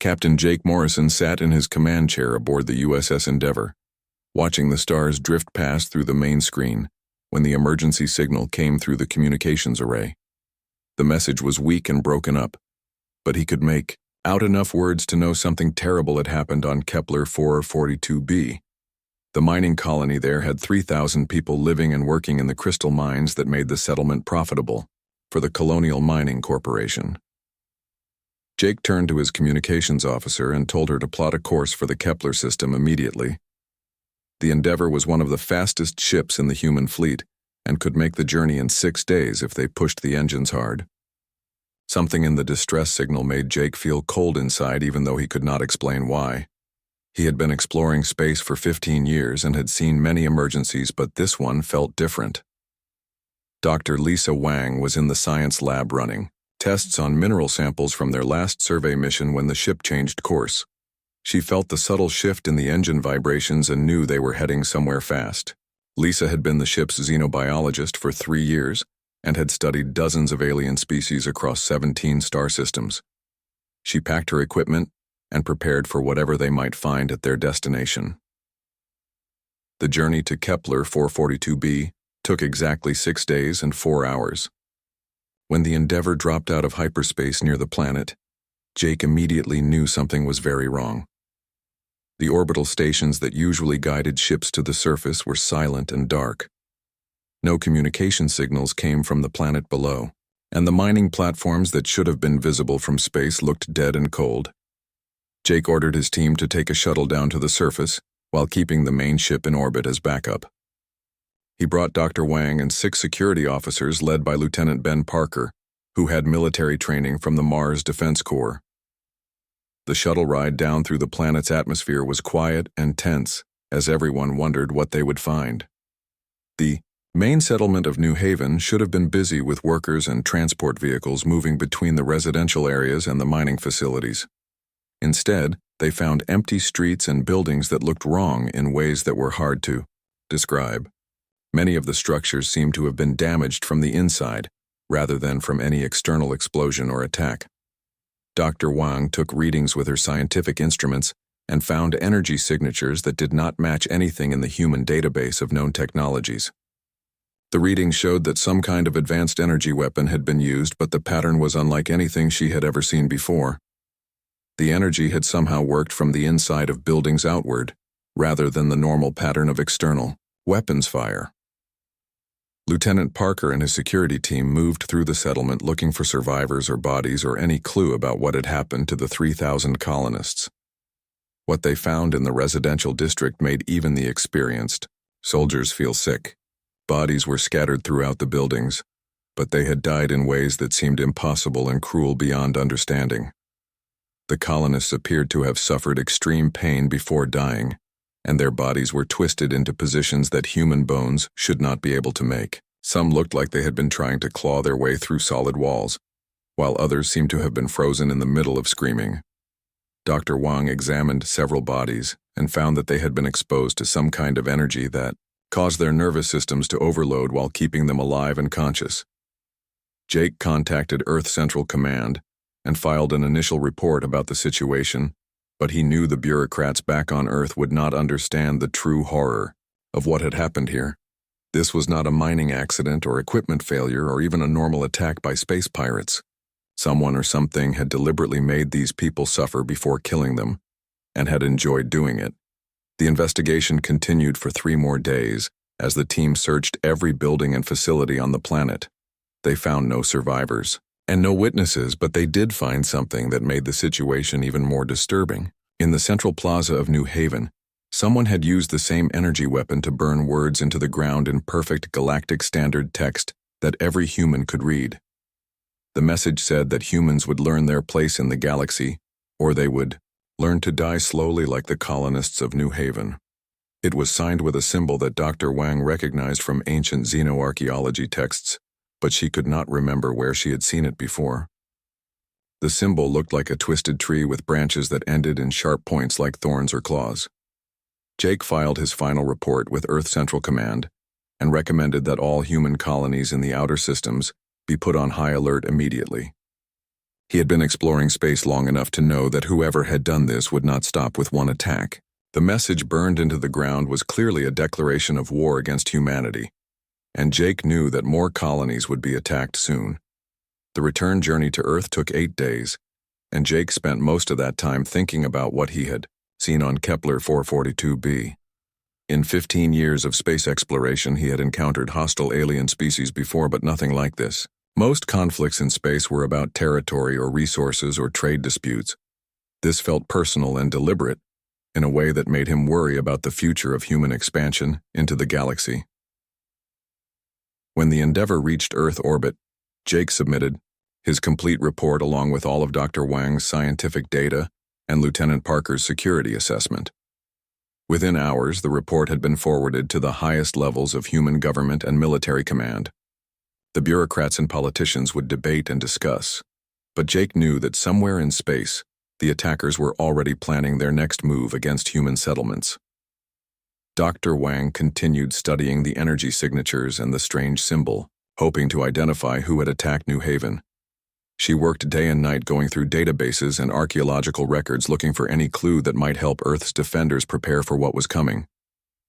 Captain Jake Morrison sat in his command chair aboard the USS Endeavour, watching the stars drift past through the main screen when the emergency signal came through the communications array. The message was weak and broken up, but he could make out enough words to know something terrible had happened on Kepler 442b. The mining colony there had 3,000 people living and working in the crystal mines that made the settlement profitable for the Colonial Mining Corporation. Jake turned to his communications officer and told her to plot a course for the Kepler system immediately. The Endeavour was one of the fastest ships in the human fleet and could make the journey in 6 days if they pushed the engines hard. Something in the distress signal made Jake feel cold inside, even though he could not explain why. He had been exploring space for 15 years and had seen many emergencies, but this one felt different. Dr. Lisa Wang was in the science lab running tests on mineral samples from their last survey mission when the ship changed course. She felt the subtle shift in the engine vibrations and knew they were heading somewhere fast. Lisa had been the ship's xenobiologist for 3 years and had studied dozens of alien species across 17 star systems. She packed her equipment and prepared for whatever they might find at their destination. The journey to Kepler 442b took exactly 6 days and 4 hours. When the Endeavour dropped out of hyperspace near the planet, Jake immediately knew something was very wrong. The orbital stations that usually guided ships to the surface were silent and dark. No communication signals came from the planet below, and the mining platforms that should have been visible from space looked dead and cold. Jake ordered his team to take a shuttle down to the surface while keeping the main ship in orbit as backup. He brought Dr. Wang and 6 security officers led by Lieutenant Ben Parker, who had military training from the Mars Defense Corps. The shuttle ride down through the planet's atmosphere was quiet and tense as everyone wondered what they would find. The main settlement of New Haven should have been busy with workers and transport vehicles moving between the residential areas and the mining facilities. Instead, they found empty streets and buildings that looked wrong in ways that were hard to describe. Many of the structures seemed to have been damaged from the inside, rather than from any external explosion or attack. Dr. Wang took readings with her scientific instruments and found energy signatures that did not match anything in the human database of known technologies. The readings showed that some kind of advanced energy weapon had been used, but the pattern was unlike anything she had ever seen before. The energy had somehow worked from the inside of buildings outward, rather than the normal pattern of external weapons fire. Lieutenant Parker and his security team moved through the settlement looking for survivors or bodies or any clue about what had happened to the 3,000 colonists. What they found in the residential district made even the experienced soldiers feel sick. Bodies were scattered throughout the buildings, but they had died in ways that seemed impossible and cruel beyond understanding. The colonists appeared to have suffered extreme pain before dying, and their bodies were twisted into positions that human bones should not be able to make. Some looked like they had been trying to claw their way through solid walls, while others seemed to have been frozen in the middle of screaming. Dr. Wang examined several bodies and found that they had been exposed to some kind of energy that caused their nervous systems to overload while keeping them alive and conscious. Jake contacted Earth Central Command and filed an initial report about the situation, but he knew the bureaucrats back on Earth would not understand the true horror of what had happened here. This was not a mining accident or equipment failure or even a normal attack by space pirates. Someone or something had deliberately made these people suffer before killing them, and had enjoyed doing it. The investigation continued for 3 more days as the team searched every building and facility on the planet. They found no survivors and no witnesses, but they did find something that made the situation even more disturbing. In the central plaza of New Haven, someone had used the same energy weapon to burn words into the ground in perfect galactic standard text that every human could read. The message said that humans would learn their place in the galaxy, or they would learn to die slowly like the colonists of New Haven. It was signed with a symbol that Dr. Wang recognized from ancient xenoarchaeology texts, but she could not remember where she had seen it before. The symbol looked like a twisted tree with branches that ended in sharp points like thorns or claws. Jake filed his final report with Earth Central Command and recommended that all human colonies in the outer systems be put on high alert immediately. He had been exploring space long enough to know that whoever had done this would not stop with one attack. The message burned into the ground was clearly a declaration of war against humanity, and Jake knew that more colonies would be attacked soon. The return journey to Earth took 8 days, and Jake spent most of that time thinking about what he had seen on Kepler 442b. In 15 years of space exploration, he had encountered hostile alien species before, but nothing like this. Most conflicts in space were about territory or resources or trade disputes. This felt personal and deliberate, in a way that made him worry about the future of human expansion into the galaxy. When the Endeavour reached Earth orbit, Jake submitted his complete report along with all of Dr. Wang's scientific data and Lieutenant Parker's security assessment. Within hours, the report had been forwarded to the highest levels of human government and military command. The bureaucrats and politicians would debate and discuss, but Jake knew that somewhere in space, the attackers were already planning their next move against human settlements. Dr. Wang continued studying the energy signatures and the strange symbol, hoping to identify who had attacked New Haven. She worked day and night going through databases and archaeological records looking for any clue that might help Earth's defenders prepare for what was coming.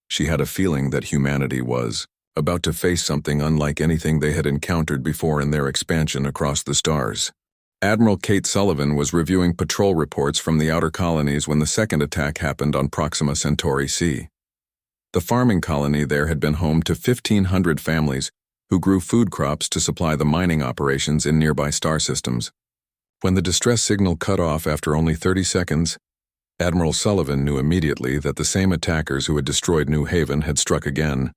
She had a feeling that humanity was about to face something unlike anything they had encountered before in their expansion across the stars. Admiral Kate Sullivan was reviewing patrol reports from the outer colonies when the second attack happened on Proxima Centauri C. The farming colony there had been home to 1,500 families who grew food crops to supply the mining operations in nearby star systems. When the distress signal cut off after only 30 seconds, Admiral Sullivan knew immediately that the same attackers who had destroyed New Haven had struck again.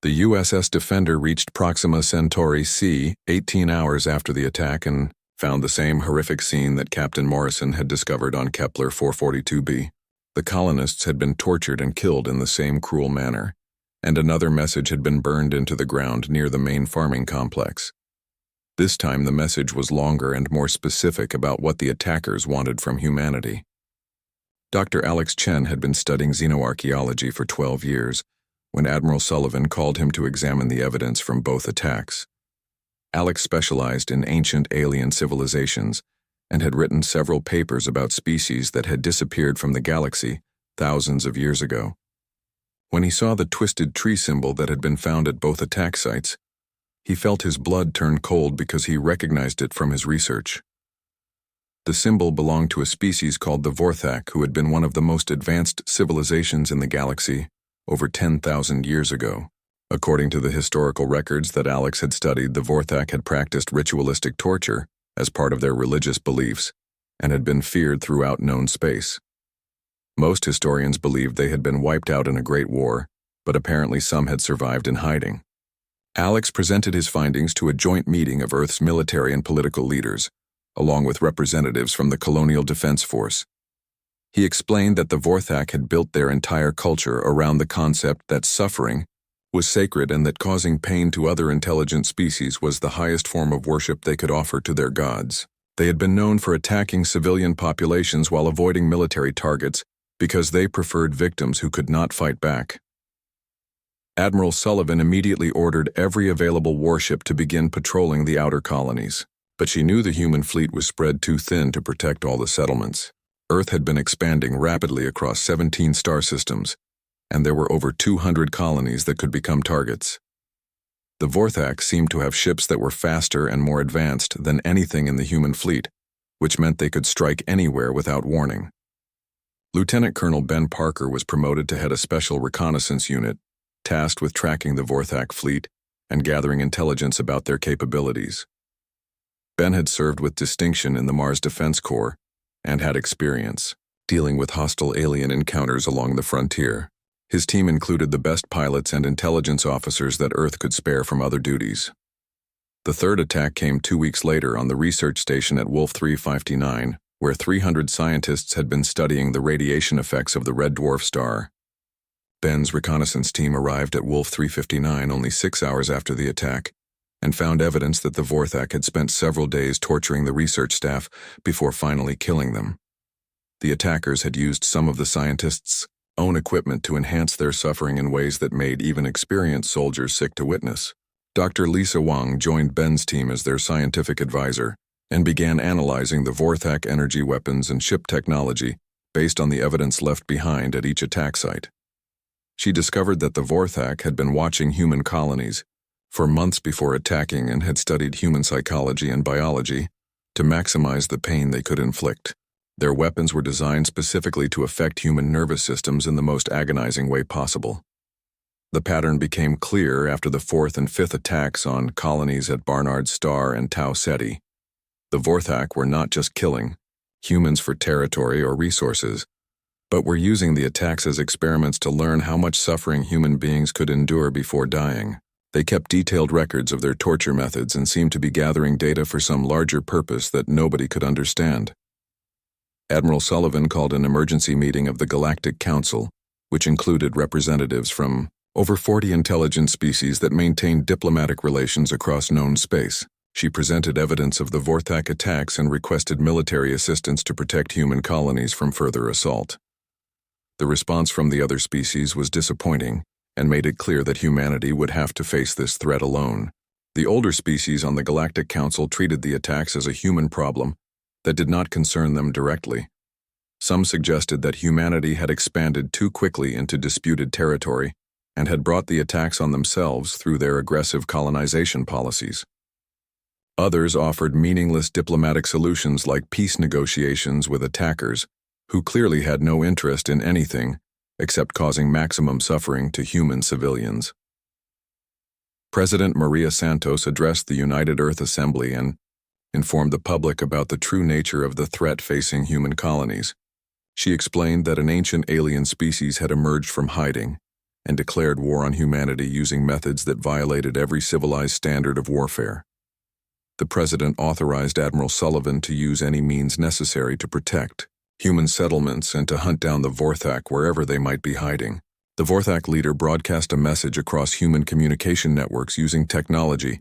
The USS Defender reached Proxima Centauri C 18 hours after the attack and found the same horrific scene that Captain Morrison had discovered on Kepler 442b. The colonists had been tortured and killed in the same cruel manner, and another message had been burned into the ground near the main farming complex. This time the message was longer and more specific about what the attackers wanted from humanity. Dr. Alex Chen had been studying xenoarchaeology for 12 years, when Admiral Sullivan called him to examine the evidence from both attacks. Alex specialized in ancient alien civilizations and had written several papers about species that had disappeared from the galaxy thousands of years ago. When he saw the twisted tree symbol that had been found at both attack sites, he felt his blood turn cold because he recognized it from his research. The symbol belonged to a species called the Vorac, who had been one of the most advanced civilizations in the galaxy over 10,000 years ago. According to the historical records that Alex had studied, the Vorac had practiced ritualistic torture as part of their religious beliefs and had been feared throughout known space. Most historians believed they had been wiped out in a great war, but apparently some had survived in hiding. Alex presented his findings to a joint meeting of Earth's military and political leaders, along with representatives from the Colonial Defense Force. He explained that the Vorac had built their entire culture around the concept that suffering was sacred and that causing pain to other intelligent species was the highest form of worship they could offer to their gods. They had been known for attacking civilian populations while avoiding military targets because they preferred victims who could not fight back. Admiral Sullivan immediately ordered every available warship to begin patrolling the outer colonies, but she knew the human fleet was spread too thin to protect all the settlements. Earth had been expanding rapidly across 17 star systems, and there were over 200 colonies that could become targets. The Vorac seemed to have ships that were faster and more advanced than anything in the human fleet, which meant they could strike anywhere without warning. Lieutenant Colonel Ben Parker was promoted to head a special reconnaissance unit, tasked with tracking the Vorac fleet and gathering intelligence about their capabilities. Ben had served with distinction in the Mars Defense Corps and had experience dealing with hostile alien encounters along the frontier. His team included the best pilots and intelligence officers that Earth could spare from other duties. The third attack came 2 weeks later on the research station at Wolf 359, where 300 scientists had been studying the radiation effects of the red dwarf star. Ben's reconnaissance team arrived at Wolf 359 only 6 hours after the attack and found evidence that the Vorac had spent several days torturing the research staff before finally killing them. The attackers had used some of the scientists' own equipment to enhance their suffering in ways that made even experienced soldiers sick to witness. Dr. Lisa Wang joined Ben's team as their scientific advisor, and began analyzing the Vorac energy weapons and ship technology based on the evidence left behind at each attack site. She discovered that the Vorac had been watching human colonies for months before attacking and had studied human psychology and biology to maximize the pain they could inflict. Their weapons were designed specifically to affect human nervous systems in the most agonizing way possible. The pattern became clear after the fourth and fifth attacks on colonies at Barnard Star and Tau Ceti. The Vorac were not just killing humans for territory or resources, but were using the attacks as experiments to learn how much suffering human beings could endure before dying. They kept detailed records of their torture methods and seemed to be gathering data for some larger purpose that nobody could understand. Admiral Sullivan called an emergency meeting of the Galactic Council, which included representatives from over 40 intelligent species that maintained diplomatic relations across known space. She presented evidence of the Vorac attacks and requested military assistance to protect human colonies from further assault. The response from the other species was disappointing and made it clear that humanity would have to face this threat alone. The older species on the Galactic Council treated the attacks as a human problem that did not concern them directly. Some suggested that humanity had expanded too quickly into disputed territory and had brought the attacks on themselves through their aggressive colonization policies. Others offered meaningless diplomatic solutions like peace negotiations with attackers who clearly had no interest in anything except causing maximum suffering to human civilians. President Maria Santos addressed the United Earth Assembly and informed the public about the true nature of the threat facing human colonies. She explained that an ancient alien species had emerged from hiding and declared war on humanity using methods that violated every civilized standard of warfare. The president authorized Admiral Sullivan to use any means necessary to protect human settlements and to hunt down the Vorac wherever they might be hiding. The Vorac leader broadcast a message across human communication networks using technology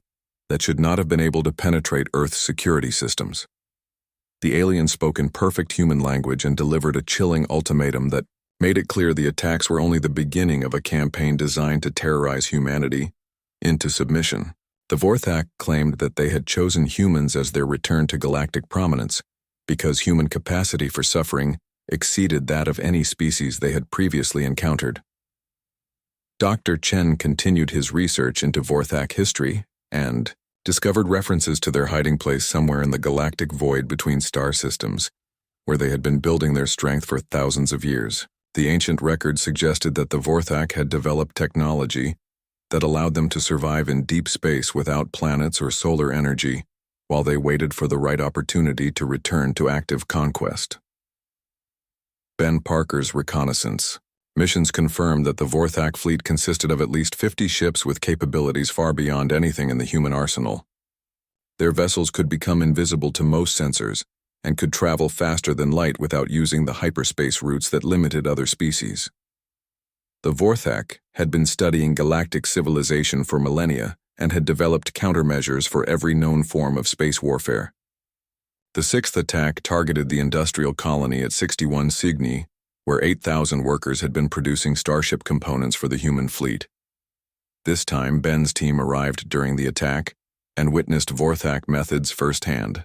that should not have been able to penetrate Earth's security systems. The alien spoke in perfect human language and delivered a chilling ultimatum that made it clear the attacks were only the beginning of a campaign designed to terrorize humanity into submission. The Vorac claimed that they had chosen humans as their return to galactic prominence because human capacity for suffering exceeded that of any species they had previously encountered. Dr. Chen continued his research into Vorac history and discovered references to their hiding place somewhere in the galactic void between star systems, where they had been building their strength for thousands of years. The ancient records suggested that the Vorac had developed technology that allowed them to survive in deep space without planets or solar energy, while they waited for the right opportunity to return to active conquest. Ben Parker's reconnaissance. Missions confirmed that the Vorac fleet consisted of at least 50 ships with capabilities far beyond anything in the human arsenal. Their vessels could become invisible to most sensors and could travel faster than light without using the hyperspace routes that limited other species. The Vorac had been studying galactic civilization for millennia and had developed countermeasures for every known form of space warfare. The sixth attack targeted the industrial colony at 61 Cygni, where 8,000 workers had been producing starship components for the human fleet. This time, Ben's team arrived during the attack and witnessed Vorac methods firsthand.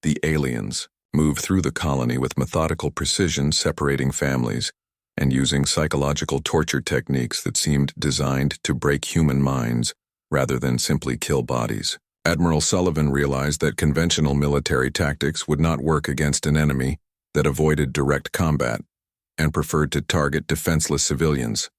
The aliens moved through the colony with methodical precision, separating families and using psychological torture techniques that seemed designed to break human minds rather than simply kill bodies. Admiral Sullivan realized that conventional military tactics would not work against an enemy that avoided direct combat and preferred to target defenseless civilians.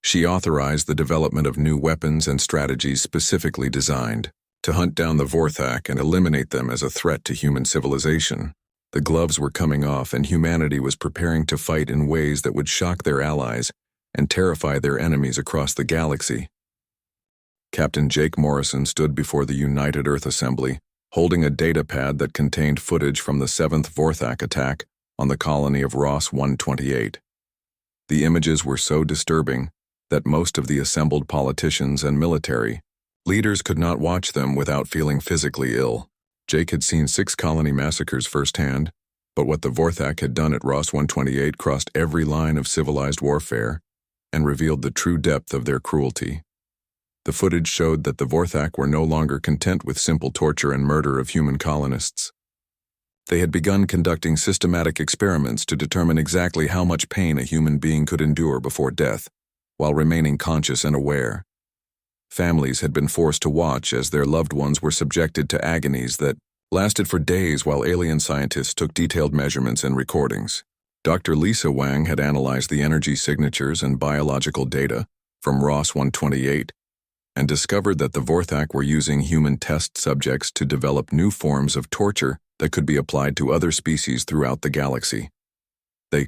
She authorized the development of new weapons and strategies specifically designed to hunt down the Vorac and eliminate them as a threat to human civilization. The gloves were coming off and humanity was preparing to fight in ways that would shock their allies and terrify their enemies across the galaxy. Captain Jake Morrison stood before the United Earth Assembly, holding a datapad that contained footage from the 7th Vorac attack on the colony of Ross 128. The images were so disturbing that most of the assembled politicians and military leaders could not watch them without feeling physically ill. Jake had seen 6 colony massacres firsthand, but what the Vorac had done at Ross 128 crossed every line of civilized warfare and revealed the true depth of their cruelty. The footage showed that the Vorac were no longer content with simple torture and murder of human colonists. They had begun conducting systematic experiments to determine exactly how much pain a human being could endure before death, while remaining conscious and aware. Families had been forced to watch as their loved ones were subjected to agonies that lasted for days while alien scientists took detailed measurements and recordings. Dr. Lisa Wang had analyzed the energy signatures and biological data from ROS-128 and discovered that the Vorac were using human test subjects to develop new forms of torture that could be applied to other species throughout the galaxy. They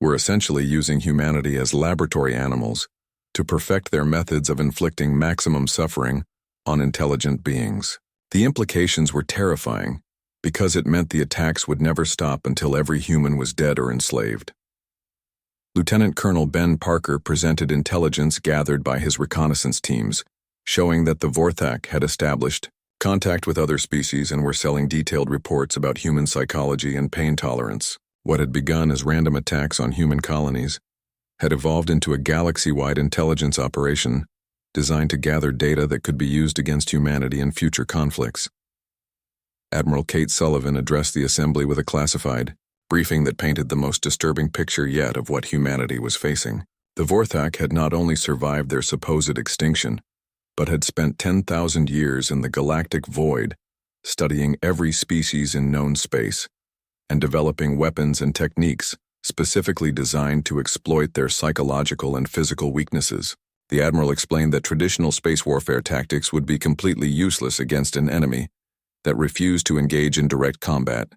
were essentially using humanity as laboratory animals to perfect their methods of inflicting maximum suffering on intelligent beings. The implications were terrifying because it meant the attacks would never stop until every human was dead or enslaved. Lieutenant Colonel Ben Parker presented intelligence gathered by his reconnaissance teams, showing that the Vorac had established contact with other species and were selling detailed reports about human psychology and pain tolerance. What had begun as random attacks on human colonies had evolved into a galaxy-wide intelligence operation designed to gather data that could be used against humanity in future conflicts. Admiral Kate Sullivan addressed the assembly with a classified briefing that painted the most disturbing picture yet of what humanity was facing. The Vorac had not only survived their supposed extinction, but had spent 10,000 years in the galactic void, studying every species in known space, and developing weapons and techniques specifically designed to exploit their psychological and physical weaknesses. The Admiral explained that traditional space warfare tactics would be completely useless against an enemy that refused to engage in direct combat,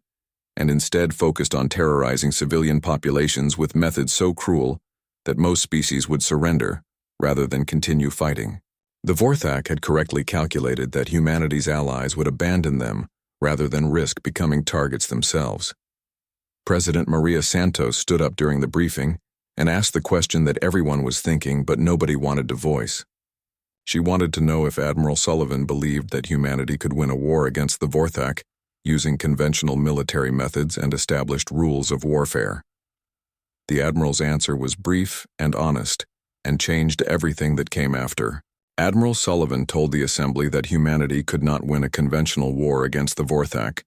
and instead focused on terrorizing civilian populations with methods so cruel that most species would surrender rather than continue fighting. The Vorac had correctly calculated that humanity's allies would abandon them rather than risk becoming targets themselves. President Maria Santos stood up during the briefing and asked the question that everyone was thinking but nobody wanted to voice. She wanted to know if Admiral Sullivan believed that humanity could win a war against the Vorac using conventional military methods and established rules of warfare. The Admiral's answer was brief and honest and changed everything that came after. Admiral Sullivan told the assembly that humanity could not win a conventional war against the Vorac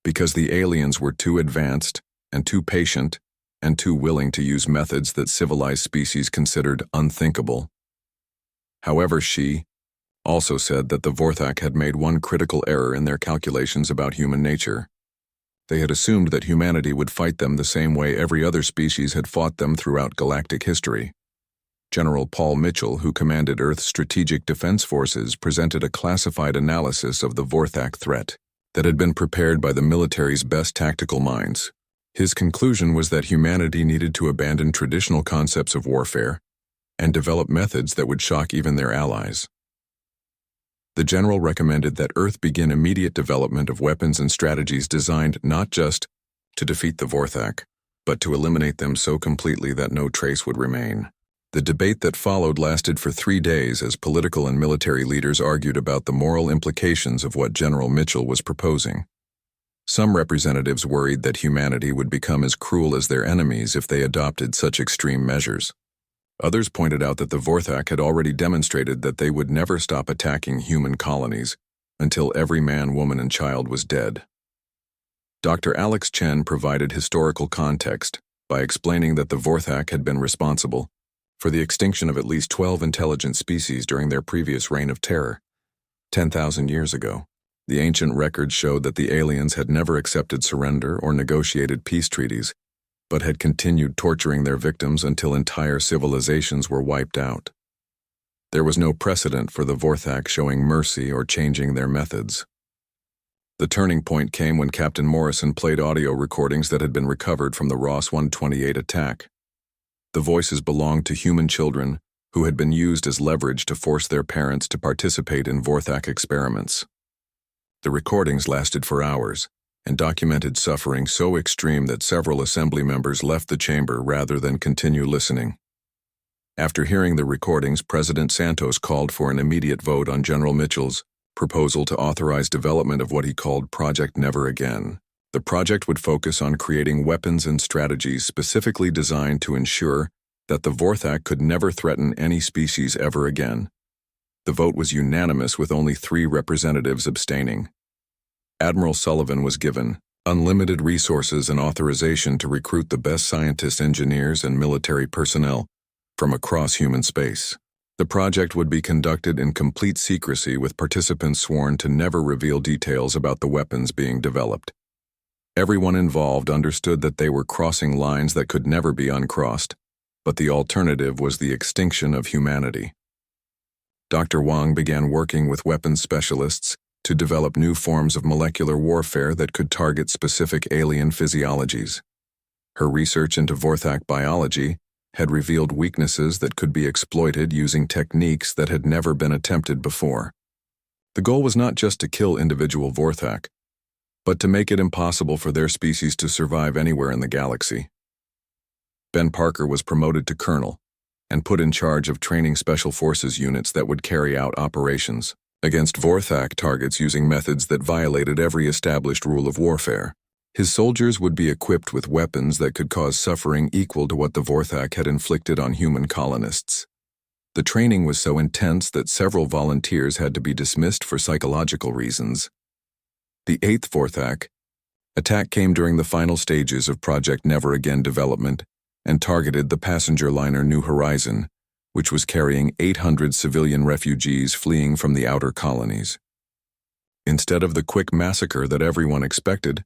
because the aliens were too advanced and too patient and too willing to use methods that civilized species considered unthinkable. However, she also said that the Vorac had made one critical error in their calculations about human nature. They had assumed that humanity would fight them the same way every other species had fought them throughout galactic history. General Paul Mitchell, who commanded Earth's Strategic Defense Forces, presented a classified analysis of the Vorac threat that had been prepared by the military's best tactical minds. His conclusion was that humanity needed to abandon traditional concepts of warfare and develop methods that would shock even their allies. The general recommended that Earth begin immediate development of weapons and strategies designed not just to defeat the Vorac, but to eliminate them so completely that no trace would remain. The debate that followed lasted for 3 days as political and military leaders argued about the moral implications of what General Mitchell was proposing. Some representatives worried that humanity would become as cruel as their enemies if they adopted such extreme measures. Others pointed out that the Vorac had already demonstrated that they would never stop attacking human colonies until every man, woman, and child was dead. Dr. Alex Chen provided historical context by explaining that the Vorac had been responsible for the extinction of at least 12 intelligent species during their previous reign of terror, 10,000 years ago. The ancient records showed that the aliens had never accepted surrender or negotiated peace treaties, but had continued torturing their victims until entire civilizations were wiped out. There was no precedent for the Vorac showing mercy or changing their methods. The turning point came when Captain Morrison played audio recordings that had been recovered from the ROS-128 attack. The voices belonged to human children who had been used as leverage to force their parents to participate in Vorac experiments. The recordings lasted for hours and documented suffering so extreme that several assembly members left the chamber rather than continue listening. After hearing the recordings, President Santos called for an immediate vote on General Mitchell's proposal to authorize development of what he called Project Never Again. The project would focus on creating weapons and strategies specifically designed to ensure that the Vorac could never threaten any species ever again. The vote was unanimous with only 3 representatives abstaining. Admiral Sullivan was given unlimited resources and authorization to recruit the best scientists, engineers, and military personnel from across human space. The project would be conducted in complete secrecy, with participants sworn to never reveal details about the weapons being developed. Everyone involved understood that they were crossing lines that could never be uncrossed, but the alternative was the extinction of humanity. Dr. Wang began working with weapons specialists to develop new forms of molecular warfare that could target specific alien physiologies. Her research into Vorac biology had revealed weaknesses that could be exploited using techniques that had never been attempted before. The goal was not just to kill individual Vorac, but to make it impossible for their species to survive anywhere in the galaxy. Ben Parker was promoted to colonel and put in charge of training special forces units that would carry out operations against Vorac targets using methods that violated every established rule of warfare. His soldiers would be equipped with weapons that could cause suffering equal to what the Vorac had inflicted on human colonists. The training was so intense that several volunteers had to be dismissed for psychological reasons. The 8th Vorac attack came during the final stages of Project Never Again development and targeted the passenger liner New Horizon, which was carrying 800 civilian refugees fleeing from the outer colonies. Instead of the quick massacre that everyone expected,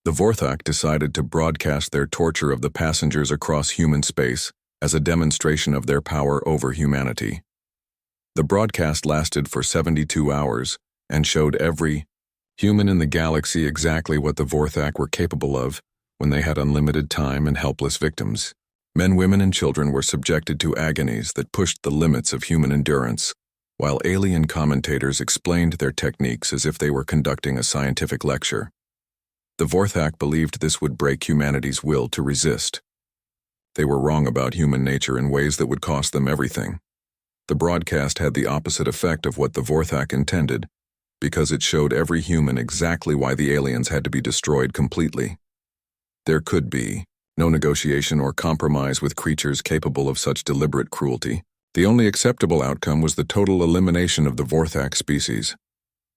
the Vorac decided to broadcast their torture of the passengers across human space as a demonstration of their power over humanity. The broadcast lasted for 72 hours and showed every human in the galaxy exactly what the Vorac were capable of when they had unlimited time and helpless victims. Men, women, and children were subjected to agonies that pushed the limits of human endurance, while alien commentators explained their techniques as if they were conducting a scientific lecture. The Vorac believed this would break humanity's will to resist. They were wrong about human nature in ways that would cost them everything. The broadcast had the opposite effect of what the Vorac intended, because it showed every human exactly why the aliens had to be destroyed completely. There could be no negotiation or compromise with creatures capable of such deliberate cruelty. The only acceptable outcome was the total elimination of the Vorac species.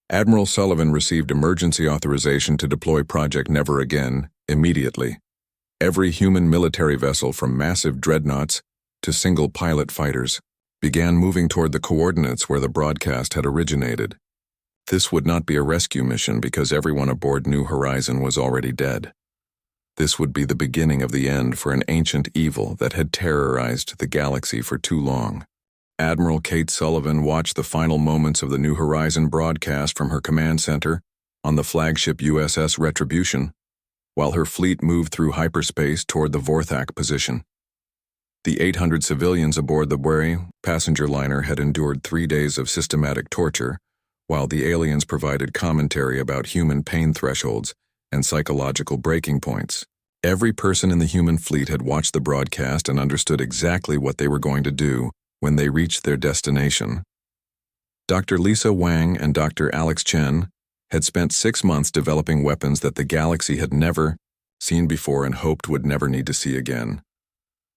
Admiral Sullivan received emergency authorization to deploy Project Never Again immediately. Every human military vessel, from massive dreadnoughts to single-pilot fighters, began moving toward the coordinates where the broadcast had originated. This would not be a rescue mission because everyone aboard New Horizon was already dead. This would be the beginning of the end for an ancient evil that had terrorized the galaxy for too long. Admiral Kate Sullivan watched the final moments of the New Horizon broadcast from her command center on the flagship USS Retribution, while her fleet moved through hyperspace toward the Vorac position. The 800 civilians aboard the Vorac passenger liner had endured 3 days of systematic torture, while the aliens provided commentary about human pain thresholds and psychological breaking points. Every person in the human fleet had watched the broadcast and understood exactly what they were going to do when they reached their destination. Dr. Lisa Wang and Dr. Alex Chen had spent 6 months developing weapons that the galaxy had never seen before and hoped would never need to see again.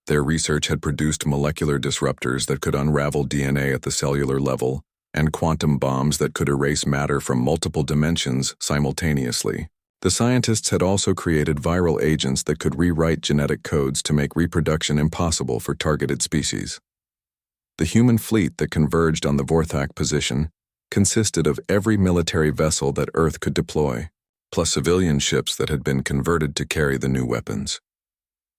Their research had produced molecular disruptors that could unravel DNA at the cellular level and quantum bombs that could erase matter from multiple dimensions simultaneously. The scientists had also created viral agents that could rewrite genetic codes to make reproduction impossible for targeted species. The human fleet that converged on the Vorac position consisted of every military vessel that Earth could deploy, plus civilian ships that had been converted to carry the new weapons.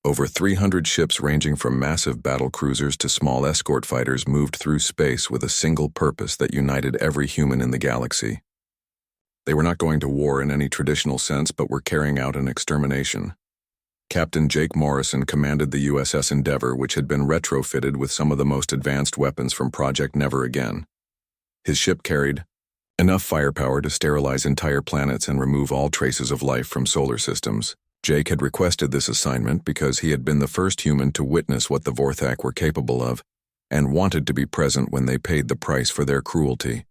Over 300 ships ranging from massive battle cruisers to small escort fighters moved through space with a single purpose that united every human in the galaxy. They were not going to war in any traditional sense, but were carrying out an extermination. Captain Jake Morrison commanded the USS Endeavour, which had been retrofitted with some of the most advanced weapons from Project Never Again. His ship carried enough firepower to sterilize entire planets and remove all traces of life from solar systems. Jake had requested this assignment because he had been the first human to witness what the Vorac were capable of and wanted to be present when they paid the price for their cruelty.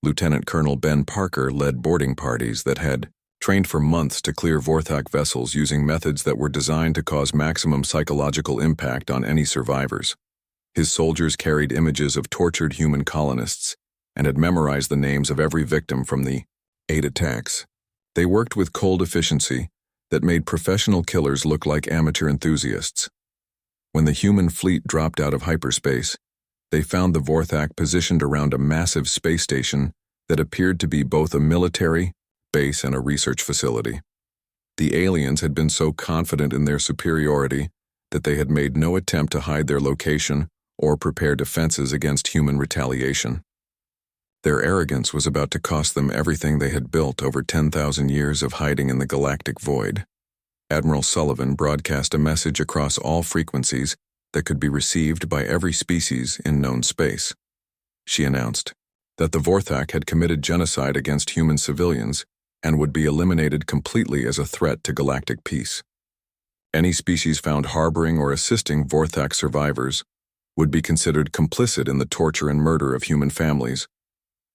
Lieutenant Colonel Ben Parker led boarding parties that had trained for months to clear Vorac vessels using methods that were designed to cause maximum psychological impact on any survivors. His soldiers carried images of tortured human colonists and had memorized the names of every victim from the 8 attacks. They worked with cold efficiency that made professional killers look like amateur enthusiasts. When the human fleet dropped out of hyperspace, they found the Vorac positioned around a massive space station that appeared to be both a military base and a research facility. The aliens had been so confident in their superiority that they had made no attempt to hide their location or prepare defenses against human retaliation. Their arrogance was about to cost them everything they had built over 10,000 years of hiding in the galactic void. Admiral Sullivan broadcast a message across all frequencies that could be received by every species in known space. She announced that the Vorac had committed genocide against human civilians and would be eliminated completely as a threat to galactic peace. Any species found harboring or assisting Vorac survivors would be considered complicit in the torture and murder of human families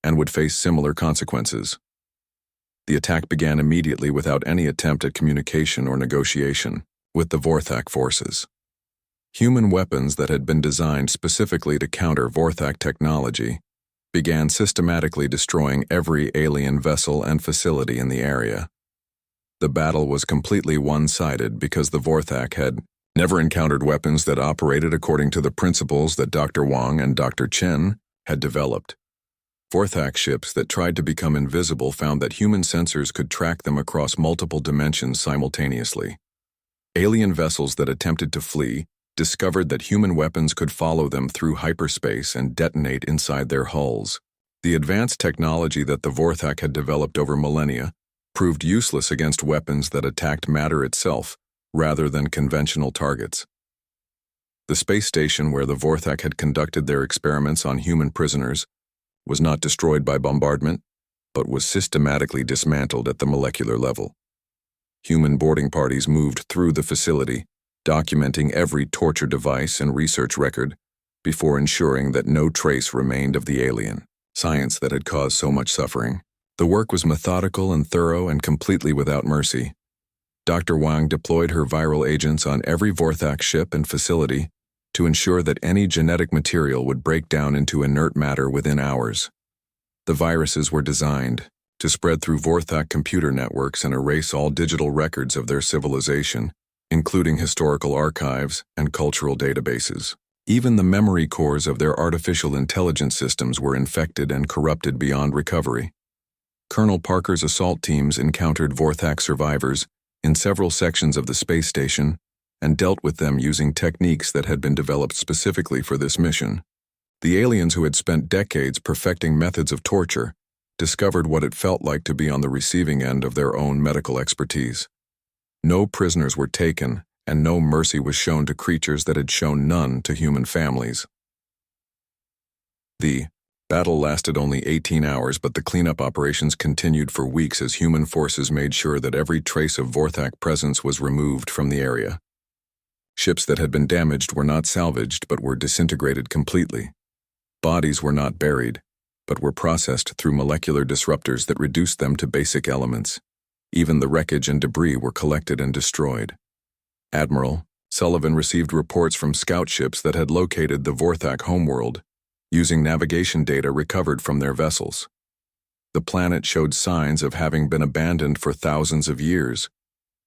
and would face similar consequences. The attack began immediately without any attempt at communication or negotiation with the Vorac forces. Human weapons that had been designed specifically to counter Vorac technology began systematically destroying every alien vessel and facility in the area. The battle was completely one-sided because the Vorac had never encountered weapons that operated according to the principles that Dr. Wang and Dr. Chen had developed. Vorac ships that tried to become invisible found that human sensors could track them across multiple dimensions simultaneously. Alien vessels that attempted to flee discovered that human weapons could follow them through hyperspace and detonate inside their hulls. The advanced technology that the Vorac had developed over millennia proved useless against weapons that attacked matter itself rather than conventional targets. The space station where the Vorac had conducted their experiments on human prisoners was not destroyed by bombardment, but was systematically dismantled at the molecular level. Human boarding parties moved through the facility, documenting every torture device and research record before ensuring that no trace remained of the alien science that had caused so much suffering. The work was methodical and thorough and completely without mercy. Dr. Wang deployed her viral agents on every Vorac ship and facility to ensure that any genetic material would break down into inert matter within hours. The viruses were designed to spread through Vorac computer networks and erase all digital records of their civilization, including historical archives and cultural databases. Even the memory cores of their artificial intelligence systems were infected and corrupted beyond recovery. Colonel Parker's assault teams encountered Vorac survivors in several sections of the space station and dealt with them using techniques that had been developed specifically for this mission. The aliens who had spent decades perfecting methods of torture discovered what it felt like to be on the receiving end of their own medical expertise. No prisoners were taken, and no mercy was shown to creatures that had shown none to human families. The battle lasted only 18 hours, but the cleanup operations continued for weeks as human forces made sure that every trace of Vorac presence was removed from the area. Ships that had been damaged were not salvaged but were disintegrated completely. Bodies were not buried, but were processed through molecular disruptors that reduced them to basic elements. Even the wreckage and debris were collected and destroyed. Admiral Sullivan received reports from scout ships that had located the Vorac homeworld, using navigation data recovered from their vessels. The planet showed signs of having been abandoned for thousands of years,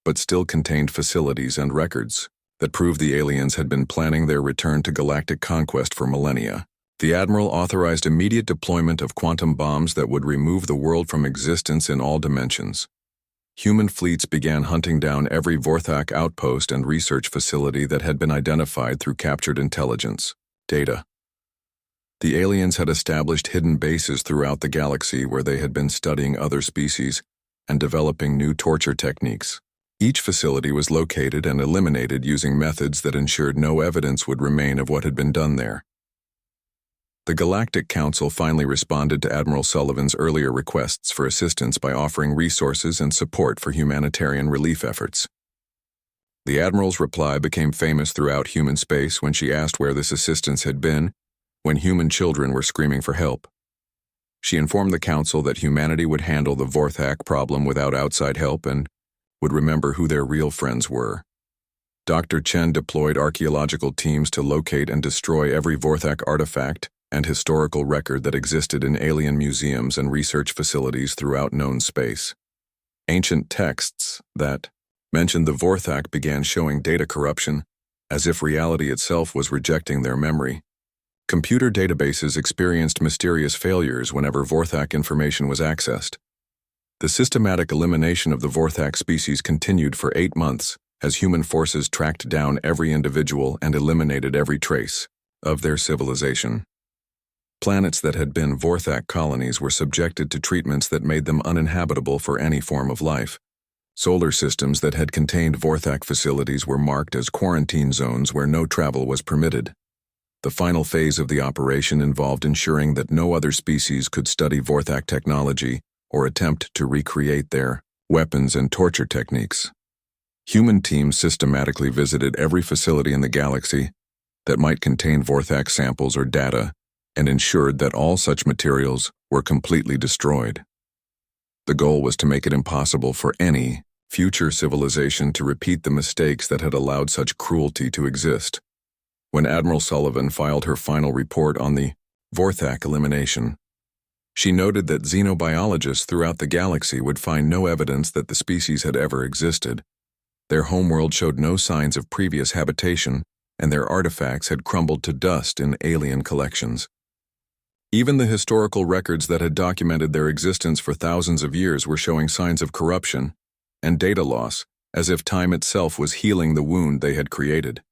but still contained facilities and records that proved the aliens had been planning their return to galactic conquest for millennia. The Admiral authorized immediate deployment of quantum bombs that would remove the world from existence in all dimensions. Human fleets began hunting down every Vorac outpost and research facility that had been identified through captured intelligence data. The aliens had established hidden bases throughout the galaxy where they had been studying other species and developing new torture techniques. Each facility was located and eliminated using methods that ensured no evidence would remain of what had been done there. The Galactic Council finally responded to Admiral Sullivan's earlier requests for assistance by offering resources and support for humanitarian relief efforts. The Admiral's reply became famous throughout human space when she asked where this assistance had been when human children were screaming for help. She informed the Council that humanity would handle the Vorac problem without outside help and would remember who their real friends were. Dr. Chen deployed archaeological teams to locate and destroy every Vorac artifact and historical record that existed in alien museums and research facilities throughout known space. Ancient texts that mentioned the Vorac began showing data corruption, as if reality itself was rejecting their memory. Computer databases experienced mysterious failures whenever Vorac information was accessed. The systematic elimination of the Vorac species continued for 8 months, as human forces tracked down every individual and eliminated every trace of their civilization. Planets that had been Vorac colonies were subjected to treatments that made them uninhabitable for any form of life. Solar systems that had contained Vorac facilities were marked as quarantine zones where no travel was permitted. The final phase of the operation involved ensuring that no other species could study Vorac technology or attempt to recreate their weapons and torture techniques. Human teams systematically visited every facility in the galaxy that might contain Vorac samples or data and ensured that all such materials were completely destroyed. The goal was to make it impossible for any future civilization to repeat the mistakes that had allowed such cruelty to exist. When Admiral Sullivan filed her final report on the Vorac elimination, she noted that xenobiologists throughout the galaxy would find no evidence that the species had ever existed. Their homeworld showed no signs of previous habitation, and their artifacts had crumbled to dust in alien collections. Even the historical records that had documented their existence for thousands of years were showing signs of corruption and data loss, as if time itself was healing the wound they had created.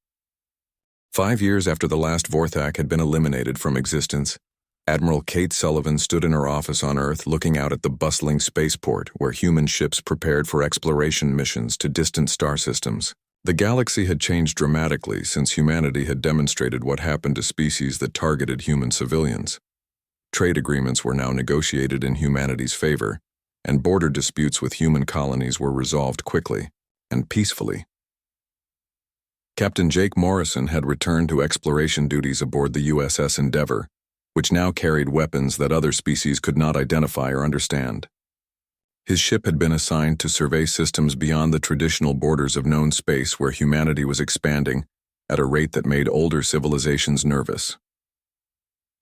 5 years after the last Vorac had been eliminated from existence, Admiral Kate Sullivan stood in her office on Earth looking out at the bustling spaceport where human ships prepared for exploration missions to distant star systems. The galaxy had changed dramatically since humanity had demonstrated what happened to species that targeted human civilians. Trade agreements were now negotiated in humanity's favor, and border disputes with human colonies were resolved quickly and peacefully. Captain Jake Morrison had returned to exploration duties aboard the USS Endeavour, which now carried weapons that other species could not identify or understand. His ship had been assigned to survey systems beyond the traditional borders of known space where humanity was expanding at a rate that made older civilizations nervous.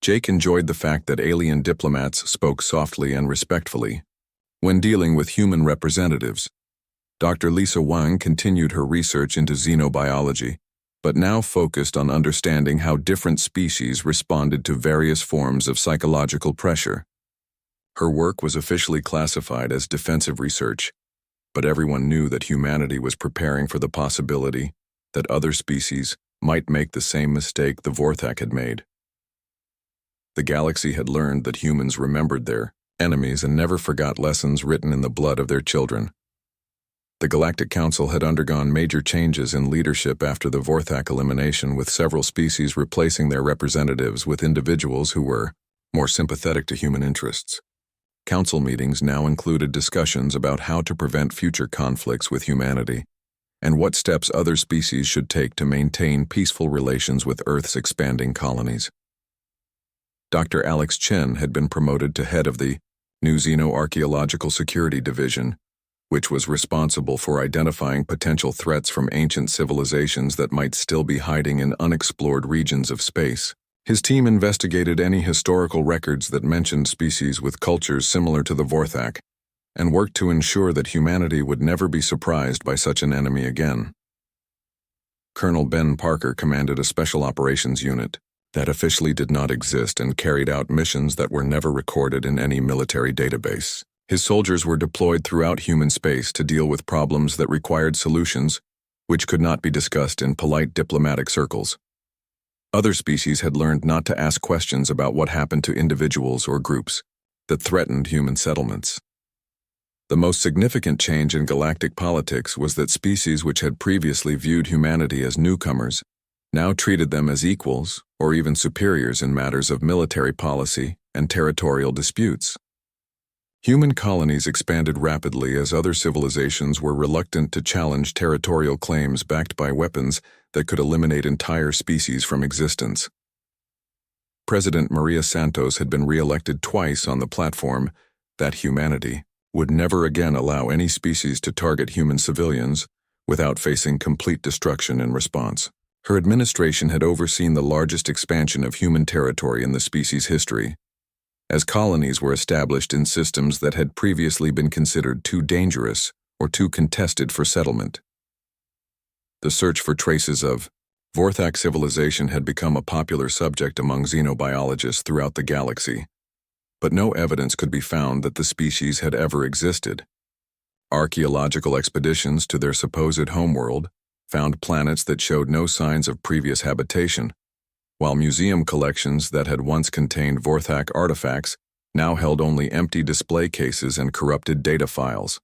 Jake enjoyed the fact that alien diplomats spoke softly and respectfully when dealing with human representatives. Dr. Lisa Wang continued her research into xenobiology, but now focused on understanding how different species responded to various forms of psychological pressure. Her work was officially classified as defensive research, but everyone knew that humanity was preparing for the possibility that other species might make the same mistake the Vorac had made. The galaxy had learned that humans remembered their enemies and never forgot lessons written in the blood of their children. The Galactic Council had undergone major changes in leadership after the Vorac elimination, with several species replacing their representatives with individuals who were more sympathetic to human interests. Council meetings now included discussions about how to prevent future conflicts with humanity and what steps other species should take to maintain peaceful relations with Earth's expanding colonies. Dr. Alex Chen had been promoted to head of the new Xenoarchaeological Security Division, which was responsible for identifying potential threats from ancient civilizations that might still be hiding in unexplored regions of space. His team investigated any historical records that mentioned species with cultures similar to the Vorac, and worked to ensure that humanity would never be surprised by such an enemy again. Colonel Ben Parker commanded a special operations unit that officially did not exist and carried out missions that were never recorded in any military database. His soldiers were deployed throughout human space to deal with problems that required solutions which could not be discussed in polite diplomatic circles. Other species had learned not to ask questions about what happened to individuals or groups that threatened human settlements. The most significant change in galactic politics was that species which had previously viewed humanity as newcomers now treated them as equals or even superiors in matters of military policy and territorial disputes. Human colonies expanded rapidly as other civilizations were reluctant to challenge territorial claims backed by weapons that could eliminate entire species from existence. President Maria Santos had been re-elected twice on the platform that humanity would never again allow any species to target human civilians without facing complete destruction in response. Her administration had overseen the largest expansion of human territory in the species' history, as colonies were established in systems that had previously been considered too dangerous or too contested for settlement. The search for traces of Vorac civilization had become a popular subject among xenobiologists throughout the galaxy, but no evidence could be found that the species had ever existed. Archaeological expeditions to their supposed homeworld found planets that showed no signs of previous habitation, while museum collections that had once contained Vorac artifacts now held only empty display cases and corrupted data files.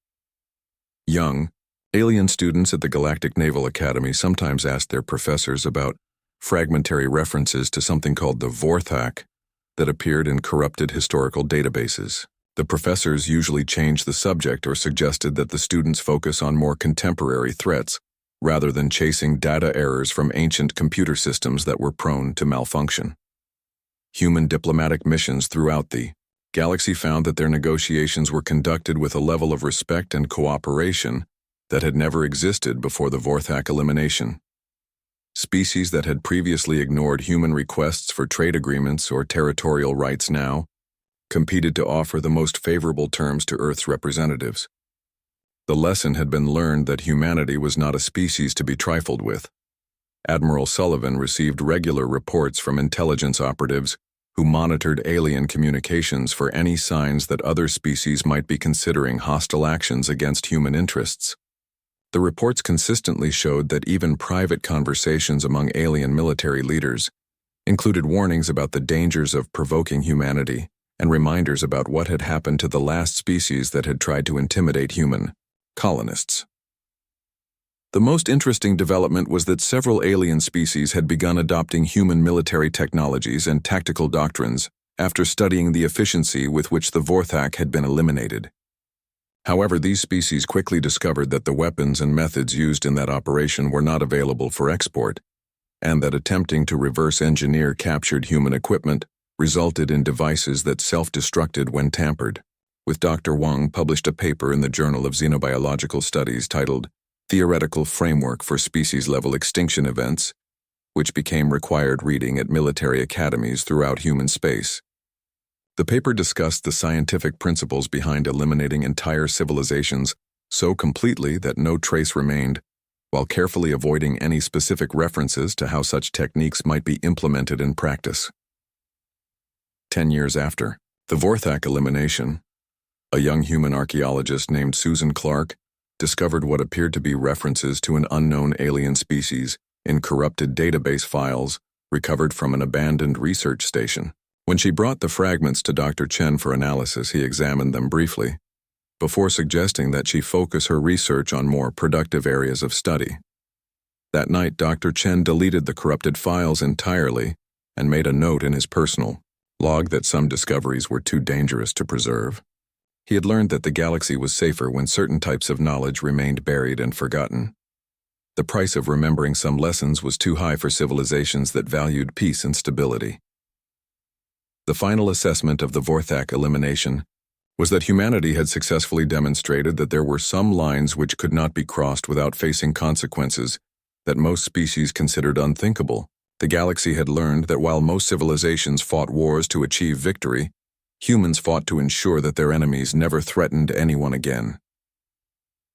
Young, alien students at the Galactic Naval Academy sometimes asked their professors about fragmentary references to something called the Vorac that appeared in corrupted historical databases. The professors usually changed the subject or suggested that the students focus on more contemporary threats rather than chasing data errors from ancient computer systems that were prone to malfunction. Human diplomatic missions throughout the galaxy found that their negotiations were conducted with a level of respect and cooperation that had never existed before the Vorac elimination. Species that had previously ignored human requests for trade agreements or territorial rights now competed to offer the most favorable terms to Earth's representatives. The lesson had been learned that humanity was not a species to be trifled with. Admiral Sullivan received regular reports from intelligence operatives who monitored alien communications for any signs that other species might be considering hostile actions against human interests. The reports consistently showed that even private conversations among alien military leaders included warnings about the dangers of provoking humanity and reminders about what had happened to the last species that had tried to intimidate human colonists. The most interesting development was that several alien species had begun adopting human military technologies and tactical doctrines after studying the efficiency with which the Vorac had been eliminated. However, these species quickly discovered that the weapons and methods used in that operation were not available for export, and that attempting to reverse engineer captured human equipment resulted in devices that self-destructed when tampered. With Dr. Wang published a paper in the Journal of Xenobiological Studies titled Theoretical Framework for Species-Level Extinction Events, which became required reading at military academies throughout human space. The paper discussed the scientific principles behind eliminating entire civilizations so completely that no trace remained, while carefully avoiding any specific references to how such techniques might be implemented in practice. 10 years after the Vorac elimination, a young human archaeologist named Susan Clark discovered what appeared to be references to an unknown alien species in corrupted database files recovered from an abandoned research station. When she brought the fragments to Dr. Chen for analysis, he examined them briefly, before suggesting that she focus her research on more productive areas of study. That night, Dr. Chen deleted the corrupted files entirely and made a note in his personal log that some discoveries were too dangerous to preserve. He had learned that the galaxy was safer when certain types of knowledge remained buried and forgotten. The price of remembering some lessons was too high for civilizations that valued peace and stability. The final assessment of the Vorac elimination was that humanity had successfully demonstrated that there were some lines which could not be crossed without facing consequences that most species considered unthinkable. The galaxy had learned that while most civilizations fought wars to achieve victory, humans fought to ensure that their enemies never threatened anyone again.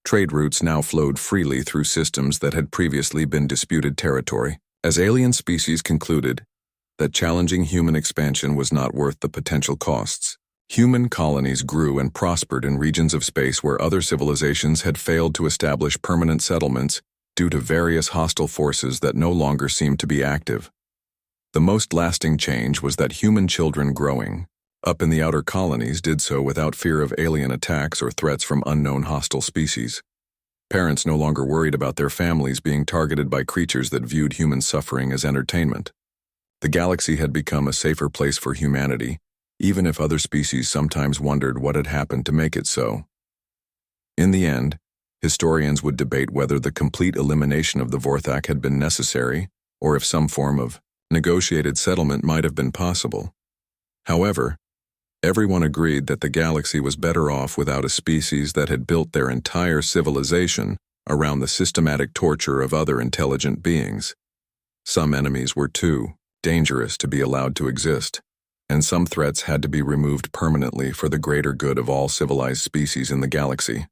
Trade routes now flowed freely through systems that had previously been disputed territory, as alien species concluded that challenging human expansion was not worth the potential costs. Human colonies grew and prospered in regions of space where other civilizations had failed to establish permanent settlements due to various hostile forces that no longer seemed to be active. The most lasting change was that human children growing up in the outer colonies did so without fear of alien attacks or threats from unknown hostile species. Parents no longer worried about their families being targeted by creatures that viewed human suffering as entertainment. The galaxy had become a safer place for humanity, even if other species sometimes wondered what had happened to make it so. In the end, historians would debate whether the complete elimination of the Vorac had been necessary, or if some form of negotiated settlement might have been possible. However, everyone agreed that the galaxy was better off without a species that had built their entire civilization around the systematic torture of other intelligent beings. Some enemies were too dangerous to be allowed to exist, and some threats had to be removed permanently for the greater good of all civilized species in the galaxy.